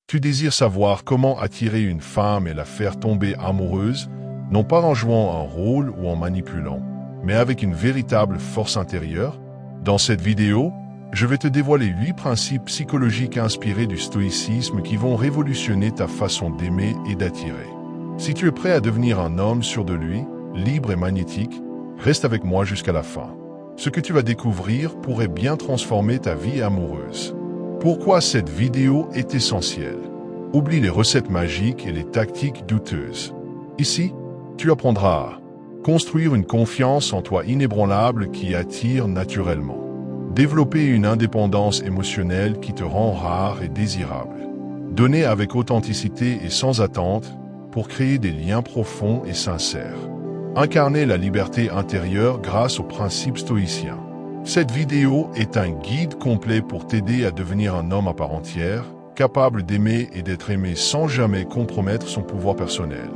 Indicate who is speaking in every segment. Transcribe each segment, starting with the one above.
Speaker 1: Tu désires savoir comment attirer une femme et la faire tomber amoureuse, non pas en jouant un rôle ou en manipulant, mais avec une véritable force intérieure? Dans cette vidéo, je vais te dévoiler 8 principes psychologiques inspirés du stoïcisme qui vont révolutionner ta façon d'aimer et d'attirer. Si tu es prêt à devenir un homme sûr de lui, libre et magnétique, reste avec moi jusqu'à la fin. Ce que tu vas découvrir pourrait bien transformer ta vie amoureuse. Pourquoi cette vidéo est essentielle? Oublie les recettes magiques et les tactiques douteuses. Ici, tu apprendras à construire une confiance en toi inébranlable qui attire naturellement. Développer une indépendance émotionnelle qui te rend rare et désirable. Donner avec authenticité et sans attente pour créer des liens profonds et sincères. Incarner la liberté intérieure grâce aux principes stoïciens. Cette vidéo est un guide complet pour t'aider à devenir un homme à part entière, capable d'aimer et d'être aimé sans jamais compromettre son pouvoir personnel.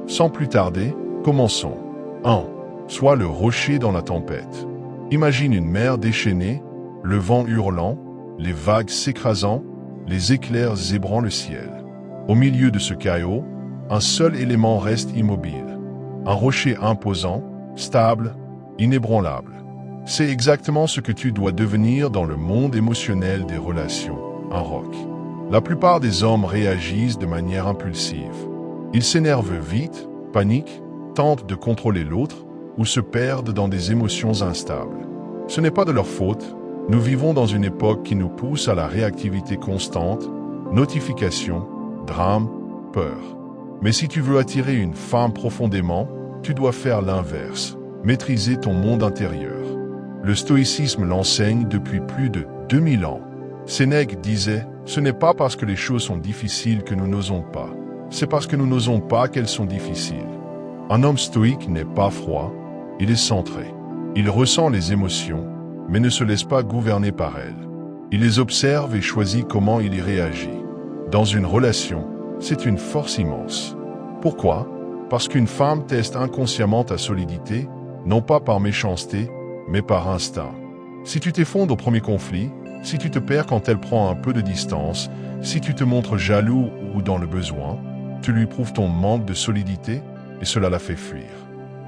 Speaker 1: Sans plus tarder, commençons. 1. Sois le rocher dans la tempête. Imagine une mer déchaînée, le vent hurlant, les vagues s'écrasant, les éclairs zébrant le ciel. Au milieu de ce chaos, un seul élément reste immobile. Un rocher imposant, stable, inébranlable. C'est exactement ce que tu dois devenir dans le monde émotionnel des relations, un roc. La plupart des hommes réagissent de manière impulsive. Ils s'énervent vite, paniquent, tentent de contrôler l'autre ou se perdent dans des émotions instables. Ce n'est pas de leur faute, nous vivons dans une époque qui nous pousse à la réactivité constante, notifications, drames, peur. Mais si tu veux attirer une femme profondément, tu dois faire l'inverse, maîtriser ton monde intérieur. Le stoïcisme l'enseigne depuis plus de 2000 ans. Sénèque disait « Ce n'est pas parce que les choses sont difficiles que nous n'osons pas, c'est parce que nous n'osons pas qu'elles sont difficiles. » Un homme stoïque n'est pas froid, il est centré. Il ressent les émotions, mais ne se laisse pas gouverner par elles. Il les observe et choisit comment il y réagit. Dans une relation, c'est une force immense. Pourquoi? Parce qu'une femme teste inconsciemment ta solidité, non pas par méchanceté, mais par instinct. Si tu t'effondres au premier conflit, si tu te perds quand elle prend un peu de distance, si tu te montres jaloux ou dans le besoin, tu lui prouves ton manque de solidité et cela la fait fuir.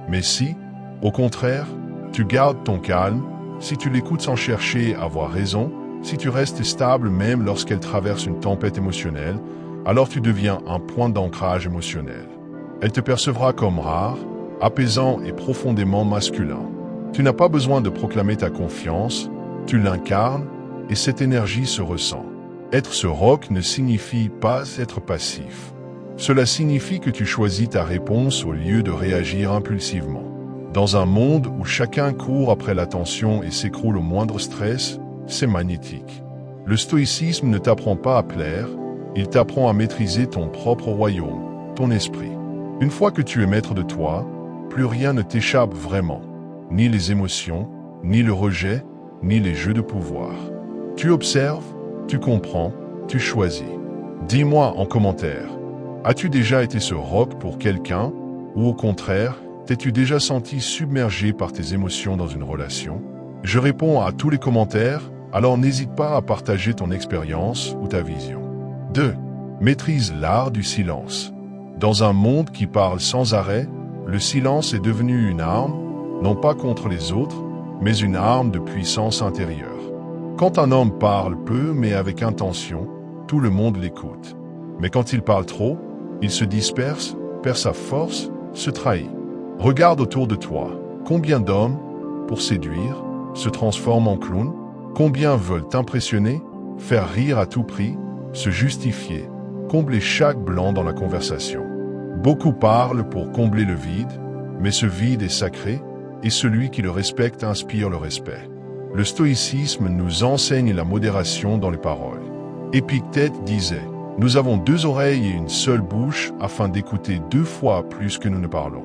Speaker 1: Mais si, au contraire, tu gardes ton calme, si tu l'écoutes sans chercher à avoir raison, si tu restes stable même lorsqu'elle traverse une tempête émotionnelle, alors tu deviens un point d'ancrage émotionnel. Elle te percevra comme rare, apaisant et profondément masculin. Tu n'as pas besoin de proclamer ta confiance, tu l'incarnes et cette énergie se ressent. Être ce roc ne signifie pas être passif. Cela signifie que tu choisis ta réponse au lieu de réagir impulsivement. Dans un monde où chacun court après l'attention et s'écroule au moindre stress, c'est magnétique. Le stoïcisme ne t'apprend pas à plaire, il t'apprend à maîtriser ton propre royaume, ton esprit. Une fois que tu es maître de toi, plus rien ne t'échappe vraiment. Ni les émotions, ni le rejet, ni les jeux de pouvoir. Tu observes, tu comprends, tu choisis. Dis-moi en commentaire, as-tu déjà été ce roc pour quelqu'un, ou au contraire, t'es-tu déjà senti submergé par tes émotions dans une relation? Je réponds à tous les commentaires, alors n'hésite pas à partager ton expérience ou ta vision. 2. Maîtrise l'art du silence. Dans un monde qui parle sans arrêt, le silence est devenu une arme, non pas contre les autres, mais une arme de puissance intérieure. Quand un homme parle peu mais avec intention, tout le monde l'écoute. Mais quand il parle trop, il se disperse, perd sa force, se trahit. Regarde autour de toi. Combien d'hommes, pour séduire, se transforment en clowns? Combien veulent t'impressionner, faire rire à tout prix, se justifier, combler chaque blanc dans la conversation? Beaucoup parlent pour combler le vide, mais ce vide est sacré, et celui qui le respecte inspire le respect. Le stoïcisme nous enseigne la modération dans les paroles. Épictète disait « Nous avons 2 oreilles et une seule bouche afin d'écouter 2 fois plus que nous ne parlons ».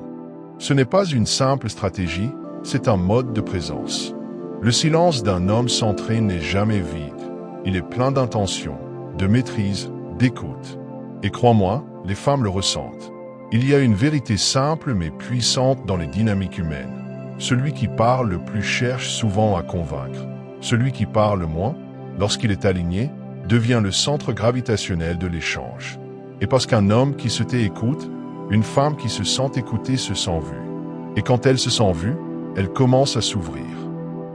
Speaker 1: Ce n'est pas une simple stratégie, c'est un mode de présence. Le silence d'un homme centré n'est jamais vide. Il est plein d'intention, de maîtrise, d'écoute. Et crois-moi, les femmes le ressentent. Il y a une vérité simple mais puissante dans les dynamiques humaines. Celui qui parle le plus cherche souvent à convaincre. Celui qui parle moins, lorsqu'il est aligné, devient le centre gravitationnel de l'échange. Et parce qu'un homme qui se tait écoute, une femme qui se sent écoutée se sent vue. Et quand elle se sent vue, elle commence à s'ouvrir.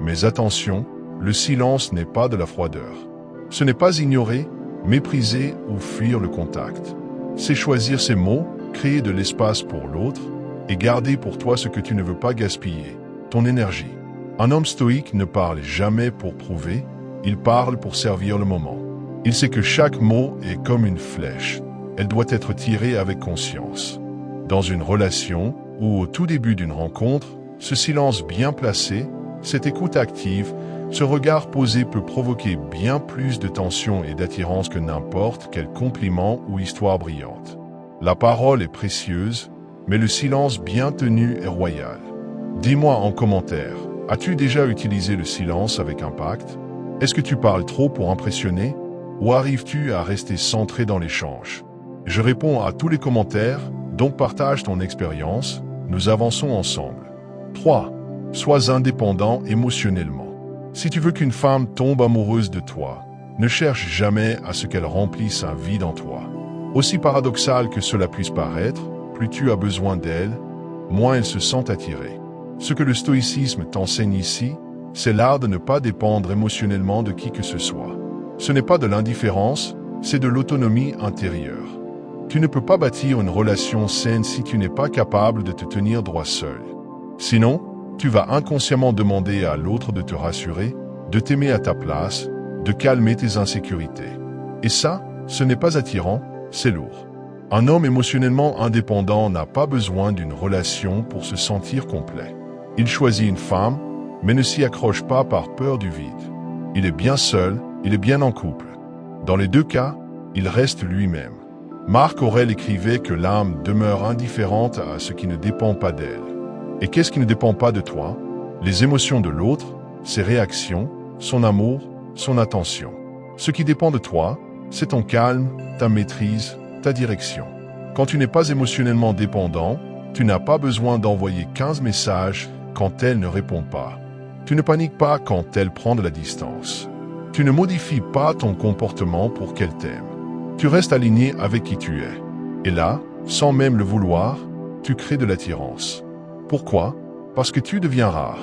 Speaker 1: Mais attention, le silence n'est pas de la froideur. Ce n'est pas ignorer, mépriser ou fuir le contact. C'est choisir ses mots, créer de l'espace pour l'autre et garder pour toi ce que tu ne veux pas gaspiller, ton énergie. Un homme stoïque ne parle jamais pour prouver, il parle pour servir le moment. Il sait que chaque mot est comme une flèche. Elle doit être tirée avec conscience. Dans une relation ou au tout début d'une rencontre, ce silence bien placé, cette écoute active, ce regard posé peut provoquer bien plus de tension et d'attirance que n'importe quel compliment ou histoire brillante. La parole est précieuse, mais le silence bien tenu est royal. Dis-moi en commentaire, as-tu déjà utilisé le silence avec impact? Est-ce que tu parles trop pour impressionner? Ou arrives-tu à rester centré dans l'échange? Je réponds à tous les commentaires, donc partage ton expérience, nous avançons ensemble. 3. Sois indépendant émotionnellement. Si tu veux qu'une femme tombe amoureuse de toi, ne cherche jamais à ce qu'elle remplisse un vide en toi. Aussi paradoxal que cela puisse paraître, plus tu as besoin d'elle, moins elle se sent attirée. Ce que le stoïcisme t'enseigne ici, c'est l'art de ne pas dépendre émotionnellement de qui que ce soit. Ce n'est pas de l'indifférence, c'est de l'autonomie intérieure. Tu ne peux pas bâtir une relation saine si tu n'es pas capable de te tenir droit seul. Sinon, tu vas inconsciemment demander à l'autre de te rassurer, de t'aimer à ta place, de calmer tes insécurités. Et ça, ce n'est pas attirant, c'est lourd. Un homme émotionnellement indépendant n'a pas besoin d'une relation pour se sentir complet. Il choisit une femme, mais ne s'y accroche pas par peur du vide. Il est bien seul, il est bien en couple. Dans les deux cas, il reste lui-même. Marc Aurèle écrivait que l'âme demeure indifférente à ce qui ne dépend pas d'elle. Et qu'est-ce qui ne dépend pas de toi? Les émotions de l'autre, ses réactions, son amour, son attention. Ce qui dépend de toi, c'est ton calme, ta maîtrise, ta direction. Quand tu n'es pas émotionnellement dépendant, tu n'as pas besoin d'envoyer 15 messages quand elle ne répond pas. Tu ne paniques pas quand elle prend de la distance. Tu ne modifies pas ton comportement pour qu'elle t'aime. Tu restes aligné avec qui tu es. Et là, sans même le vouloir, tu crées de l'attirance. Pourquoi? Parce que tu deviens rare.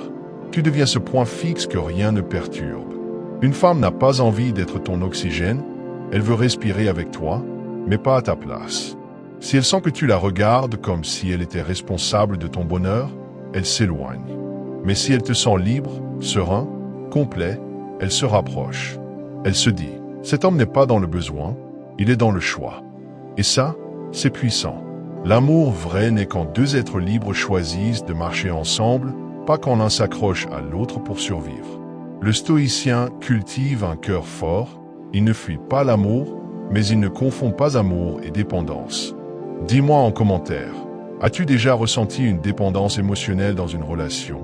Speaker 1: Tu deviens ce point fixe que rien ne perturbe. Une femme n'a pas envie d'être ton oxygène, elle veut respirer avec toi, mais pas à ta place. Si elle sent que tu la regardes comme si elle était responsable de ton bonheur, elle s'éloigne. Mais si elle te sent libre, serein, complet, elle se rapproche. Elle se dit, cet homme n'est pas dans le besoin, il est dans le choix. Et ça, c'est puissant. L'amour vrai n'est quand deux êtres libres choisissent de marcher ensemble, pas quand l'un s'accroche à l'autre pour survivre. Le stoïcien cultive un cœur fort, il ne fuit pas l'amour, mais il ne confond pas amour et dépendance. Dis-moi en commentaire, as-tu déjà ressenti une dépendance émotionnelle dans une relation?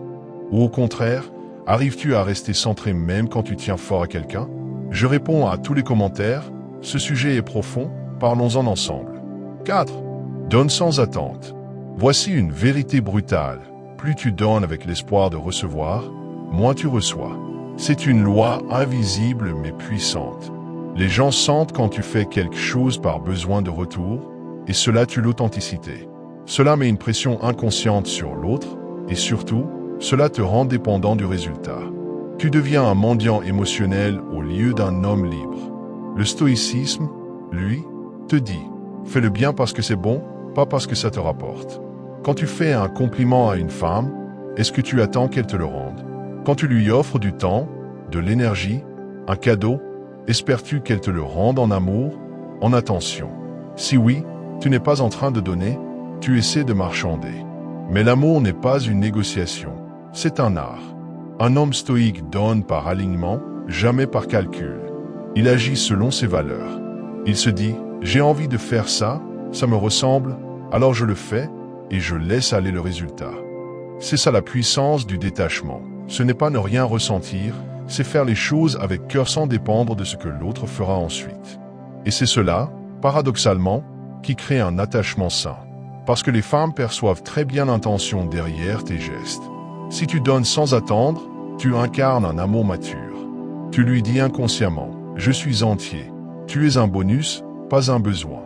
Speaker 1: Ou au contraire, arrives-tu à rester centré même quand tu tiens fort à quelqu'un? Je réponds à tous les commentaires, ce sujet est profond, parlons-en ensemble. 4. Donne sans attente. Voici une vérité brutale. Plus tu donnes avec l'espoir de recevoir, moins tu reçois. C'est une loi invisible mais puissante. Les gens sentent quand tu fais quelque chose par besoin de retour, et cela tue l'authenticité. Cela met une pression inconsciente sur l'autre, et surtout, cela te rend dépendant du résultat. Tu deviens un mendiant émotionnel au lieu d'un homme libre. Le stoïcisme, lui, te dit, fais le bien parce que c'est bon, pas parce que ça te rapporte. Quand tu fais un compliment à une femme, est-ce que tu attends qu'elle te le rende? Quand tu lui offres du temps, de l'énergie, un cadeau, espères-tu qu'elle te le rende en amour, en attention? Si oui, tu n'es pas en train de donner, tu essaies de marchander. Mais l'amour n'est pas une négociation, c'est un art. Un homme stoïque donne par alignement, jamais par calcul. Il agit selon ses valeurs. Il se dit, j'ai envie de faire ça, ça me ressemble, alors je le fais et je laisse aller le résultat. C'est ça la puissance du détachement. Ce n'est pas ne rien ressentir, c'est faire les choses avec cœur sans dépendre de ce que l'autre fera ensuite. Et c'est cela, paradoxalement, qui crée un attachement sain. Parce que les femmes perçoivent très bien l'intention derrière tes gestes. Si tu donnes sans attendre, tu incarnes un amour mature. Tu lui dis inconsciemment, je suis entier, Tu es un bonus, pas un besoin.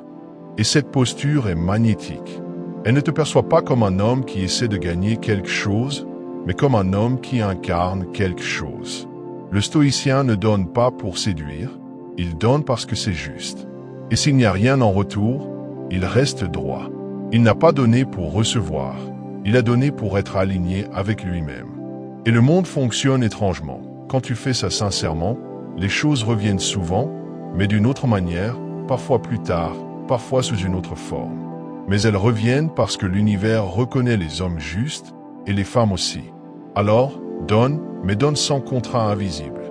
Speaker 1: Et cette posture est magnétique. Elle ne te perçoit pas comme un homme qui essaie de gagner quelque chose, mais comme un homme qui incarne quelque chose. Le stoïcien ne donne pas pour séduire, il donne parce que c'est juste. Et s'il n'y a rien en retour, il reste droit. Il n'a pas donné pour recevoir, il a donné pour être aligné avec lui-même. Et le monde fonctionne étrangement. Quand tu fais ça sincèrement, les choses reviennent souvent, mais d'une autre manière, parfois plus tard, parfois sous une autre forme. Mais elles reviennent parce que l'univers reconnaît les hommes justes et les femmes aussi. Alors, donne, mais donne sans contrat invisible.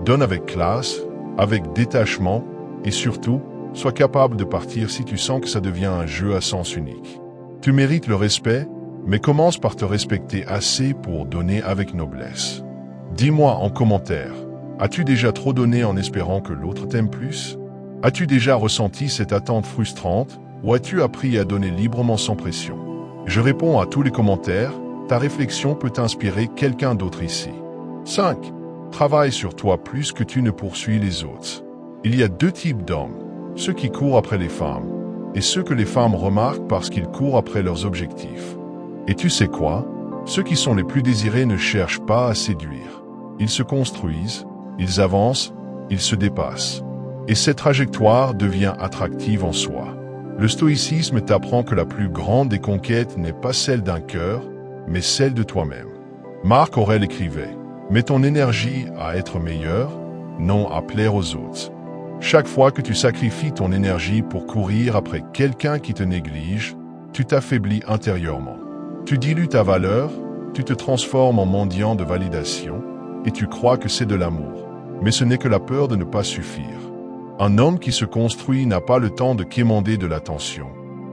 Speaker 1: Donne avec classe, avec détachement et surtout, sois capable de partir si tu sens que ça devient un jeu à sens unique. Tu mérites le respect, mais commence par te respecter assez pour donner avec noblesse. Dis-moi en commentaire, as-tu déjà trop donné en espérant que l'autre t'aime plus? As-tu déjà ressenti cette attente frustrante ou as-tu appris à donner librement sans pression? Je réponds à tous les commentaires, ta réflexion peut inspirer quelqu'un d'autre ici. 5. Travaille sur toi plus que tu ne poursuis les autres. Il y a 2 types d'hommes, ceux qui courent après les femmes et ceux que les femmes remarquent parce qu'ils courent après leurs objectifs. Et tu sais quoi? Ceux qui sont les plus désirés ne cherchent pas à séduire. Ils se construisent, ils avancent, ils se dépassent. Et cette trajectoire devient attractive en soi. Le stoïcisme t'apprend que la plus grande des conquêtes n'est pas celle d'un cœur, mais celle de toi-même. Marc Aurèle écrivait « Mets ton énergie à être meilleur, non à plaire aux autres ». Chaque fois que tu sacrifies ton énergie pour courir après quelqu'un qui te néglige, tu t'affaiblis intérieurement. Tu dilues ta valeur, tu te transformes en mendiant de validation et tu crois que c'est de l'amour. Mais ce n'est que la peur de ne pas suffire. Un homme qui se construit n'a pas le temps de quémander de l'attention.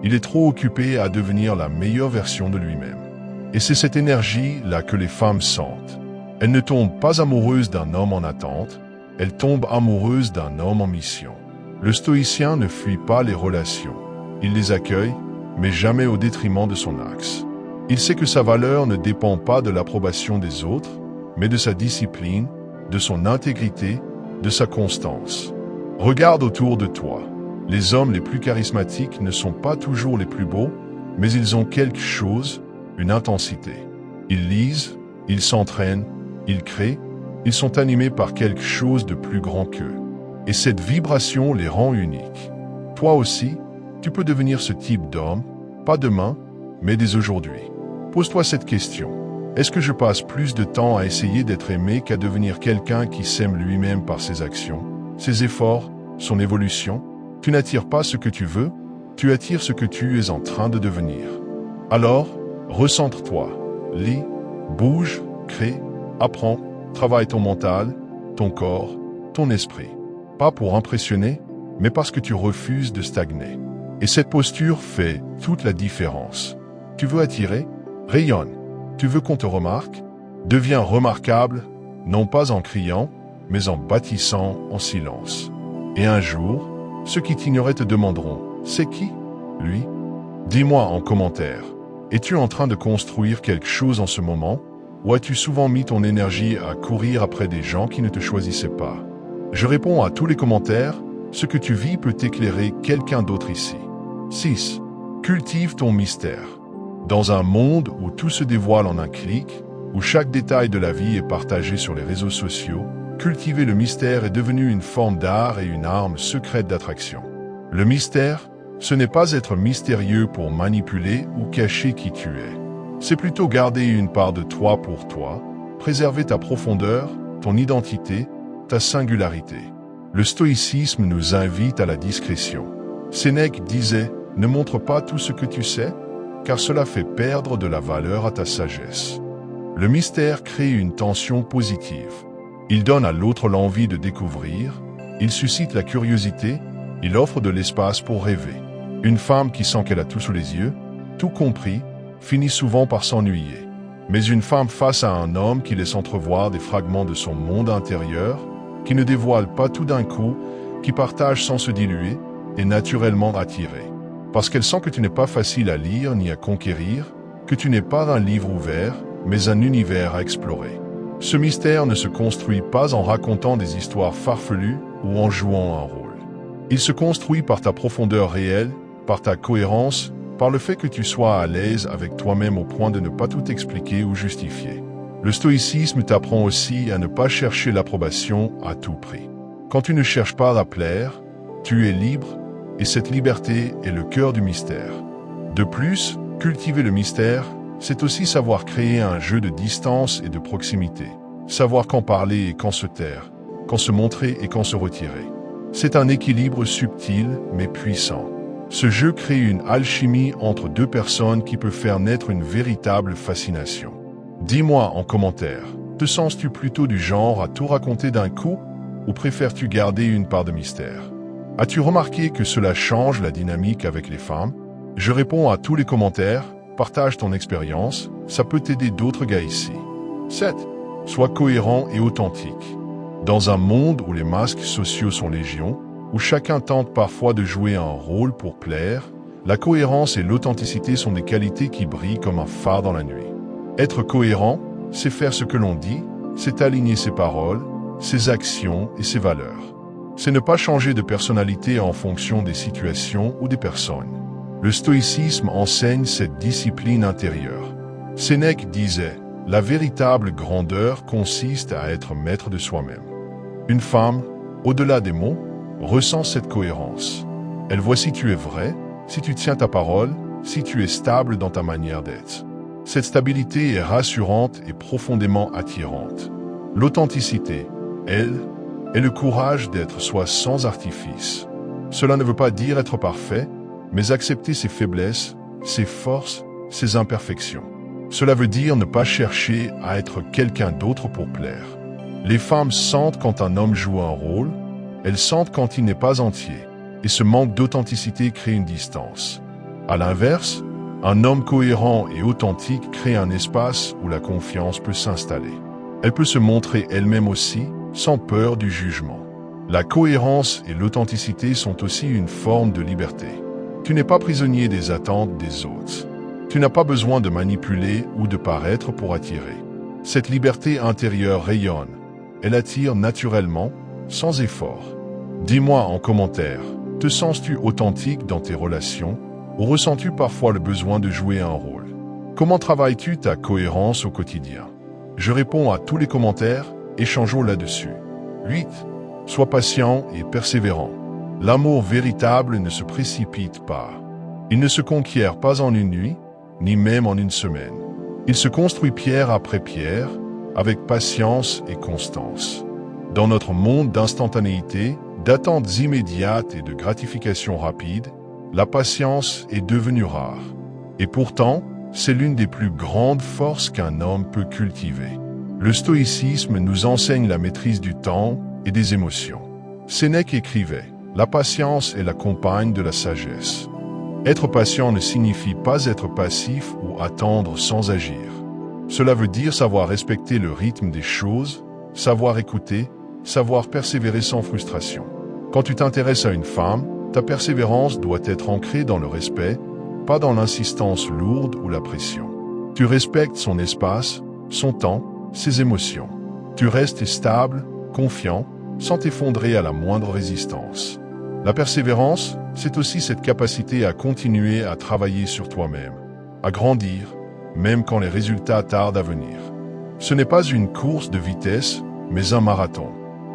Speaker 1: Il est trop occupé à devenir la meilleure version de lui-même. Et c'est cette énergie-là que les femmes sentent. Elles ne tombent pas amoureuses d'un homme en attente, elles tombent amoureuses d'un homme en mission. Le stoïcien ne fuit pas les relations. Il les accueille, mais jamais au détriment de son axe. Il sait que sa valeur ne dépend pas de l'approbation des autres, mais de sa discipline, de son intégrité, de sa constance. Regarde autour de toi. Les hommes les plus charismatiques ne sont pas toujours les plus beaux, mais ils ont quelque chose, une intensité. Ils lisent, ils s'entraînent, ils créent, ils sont animés par quelque chose de plus grand qu'eux. Et cette vibration les rend uniques. Toi aussi, tu peux devenir ce type d'homme, pas demain, mais dès aujourd'hui. Pose-toi cette question. Est-ce que je passe plus de temps à essayer d'être aimé qu'à devenir quelqu'un qui s'aime lui-même par ses actions, ses efforts, son évolution? Tu n'attires pas ce que tu veux, tu attires ce que tu es en train de devenir. Alors, recentre-toi, lis, bouge, crée, apprends, travaille ton mental, ton corps, ton esprit. Pas pour impressionner, mais parce que tu refuses de stagner. Et cette posture fait toute la différence. Tu veux attirer? Rayonne. Tu veux qu'on te remarque? Deviens remarquable, non pas en criant, mais en bâtissant en silence. Et un jour, ceux qui t'ignoraient te demanderont « C'est qui, lui ?» Dis-moi en commentaire. Es-tu en train de construire quelque chose en ce moment? Ou as-tu souvent mis ton énergie à courir après des gens qui ne te choisissaient pas? Je réponds à tous les commentaires. Ce que tu vis peut éclairer quelqu'un d'autre ici. 6. Cultive ton mystère. Dans un monde où tout se dévoile en un clic, où chaque détail de la vie est partagé sur les réseaux sociaux, cultiver le mystère est devenu une forme d'art et une arme secrète d'attraction. Le mystère, ce n'est pas être mystérieux pour manipuler ou cacher qui tu es. C'est plutôt garder une part de toi pour toi, préserver ta profondeur, ton identité, ta singularité. Le stoïcisme nous invite à la discrétion. Sénèque disait « Ne montre pas tout ce que tu sais, car cela fait perdre de la valeur à ta sagesse. » Le mystère crée une tension positive. Il donne à l'autre l'envie de découvrir, il suscite la curiosité, il offre de l'espace pour rêver. Une femme qui sent qu'elle a tout sous les yeux, tout compris, finit souvent par s'ennuyer. Mais une femme face à un homme qui laisse entrevoir des fragments de son monde intérieur, qui ne dévoile pas tout d'un coup, qui partage sans se diluer, est naturellement attirée. Parce qu'elle sent que tu n'es pas facile à lire ni à conquérir, que tu n'es pas un livre ouvert, mais un univers à explorer. Ce mystère ne se construit pas en racontant des histoires farfelues ou en jouant un rôle. Il se construit par ta profondeur réelle, par ta cohérence, par le fait que tu sois à l'aise avec toi-même au point de ne pas tout expliquer ou justifier. Le stoïcisme t'apprend aussi à ne pas chercher l'approbation à tout prix. Quand tu ne cherches pas à plaire, tu es libre, et cette liberté est le cœur du mystère. De plus, cultiver le mystère, c'est aussi savoir créer un jeu de distance et de proximité. Savoir quand parler et quand se taire, quand se montrer et quand se retirer. C'est un équilibre subtil mais puissant. Ce jeu crée une alchimie entre deux personnes qui peut faire naître une véritable fascination. Dis-moi en commentaire, te sens-tu plutôt du genre à tout raconter d'un coup ou préfères-tu garder une part de mystère? As-tu remarqué que cela change la dynamique avec les femmes? Je réponds à tous les commentaires, partage ton expérience, ça peut t'aider d'autres gars ici. 7. Sois cohérent et authentique. Dans un monde où les masques sociaux sont légion, où chacun tente parfois de jouer un rôle pour plaire, la cohérence et l'authenticité sont des qualités qui brillent comme un phare dans la nuit. Être cohérent, c'est faire ce que l'on dit, c'est aligner ses paroles, ses actions et ses valeurs. C'est ne pas changer de personnalité en fonction des situations ou des personnes. Le stoïcisme enseigne cette discipline intérieure. Sénèque disait « La véritable grandeur consiste à être maître de soi-même ». Une femme, au-delà des mots, ressent cette cohérence. Elle voit si tu es vrai, si tu tiens ta parole, si tu es stable dans ta manière d'être. Cette stabilité est rassurante et profondément attirante. L'authenticité, elle, est le courage d'être soi sans artifice. Cela ne veut pas dire être parfait, mais accepter ses faiblesses, ses forces, ses imperfections. Cela veut dire ne pas chercher à être quelqu'un d'autre pour plaire. Les femmes sentent quand un homme joue un rôle, elles sentent quand il n'est pas entier, et ce manque d'authenticité crée une distance. À l'inverse, un homme cohérent et authentique crée un espace où la confiance peut s'installer. Elle peut se montrer elle-même aussi, sans peur du jugement. La cohérence et l'authenticité sont aussi une forme de liberté. Tu n'es pas prisonnier des attentes des autres. Tu n'as pas besoin de manipuler ou de paraître pour attirer. Cette liberté intérieure rayonne. Elle attire naturellement, sans effort. Dis-moi en commentaire, te sens-tu authentique dans tes relations ou ressens-tu parfois le besoin de jouer un rôle? Comment travailles-tu ta cohérence au quotidien? Je réponds à tous les commentaires, échangeons là-dessus. 8. Sois patient et persévérant. L'amour véritable ne se précipite pas. Il ne se conquiert pas en une nuit, ni même en une semaine. Il se construit pierre après pierre, avec patience et constance. Dans notre monde d'instantanéité, d'attentes immédiates et de gratification rapide, la patience est devenue rare. Et pourtant, c'est l'une des plus grandes forces qu'un homme peut cultiver. Le stoïcisme nous enseigne la maîtrise du temps et des émotions. Sénèque écrivait « La patience est la compagne de la sagesse ». Être patient ne signifie pas être passif ou attendre sans agir. Cela veut dire savoir respecter le rythme des choses, savoir écouter, savoir persévérer sans frustration. Quand tu t'intéresses à une femme, ta persévérance doit être ancrée dans le respect, pas dans l'insistance lourde ou la pression. Tu respectes son espace, son temps, ses émotions. Tu restes stable, confiant, sans t'effondrer à la moindre résistance. La persévérance, c'est aussi cette capacité à continuer à travailler sur toi-même, à grandir, même quand les résultats tardent à venir. Ce n'est pas une course de vitesse, mais un marathon.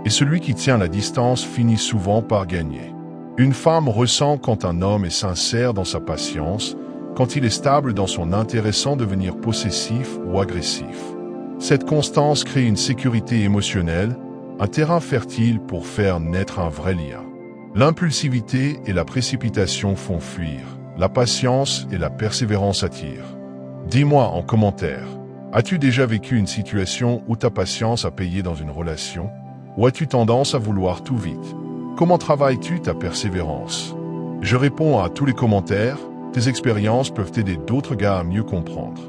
Speaker 1: Et celui qui tient la distance finit souvent par gagner. Une femme ressent quand un homme est sincère dans sa patience, quand il est stable dans son intérêt sans devenir possessif ou agressif. Cette constance crée une sécurité émotionnelle, un terrain fertile pour faire naître un vrai lien. L'impulsivité et la précipitation font fuir, la patience et la persévérance attirent. Dis-moi en commentaire, as-tu déjà vécu une situation où ta patience a payé dans une relation? Ou as-tu tendance à vouloir tout vite? Comment travailles-tu ta persévérance? Je réponds à tous les commentaires, tes expériences peuvent aider d'autres gars à mieux comprendre.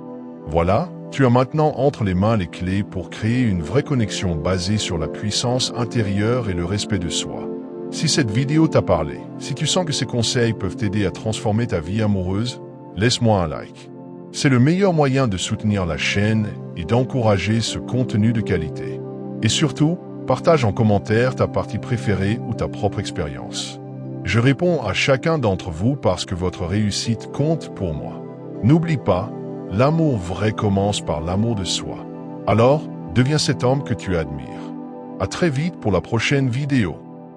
Speaker 1: Voilà, tu as maintenant entre les mains les clés pour créer une vraie connexion basée sur la puissance intérieure et le respect de soi. Si cette vidéo t'a parlé, si tu sens que ces conseils peuvent t'aider à transformer ta vie amoureuse, laisse-moi un like. C'est le meilleur moyen de soutenir la chaîne et d'encourager ce contenu de qualité. Et surtout, partage en commentaire ta partie préférée ou ta propre expérience. Je réponds à chacun d'entre vous parce que votre réussite compte pour moi. N'oublie pas, l'amour vrai commence par l'amour de soi. Alors, deviens cet homme que tu admires. À très vite pour la prochaine vidéo.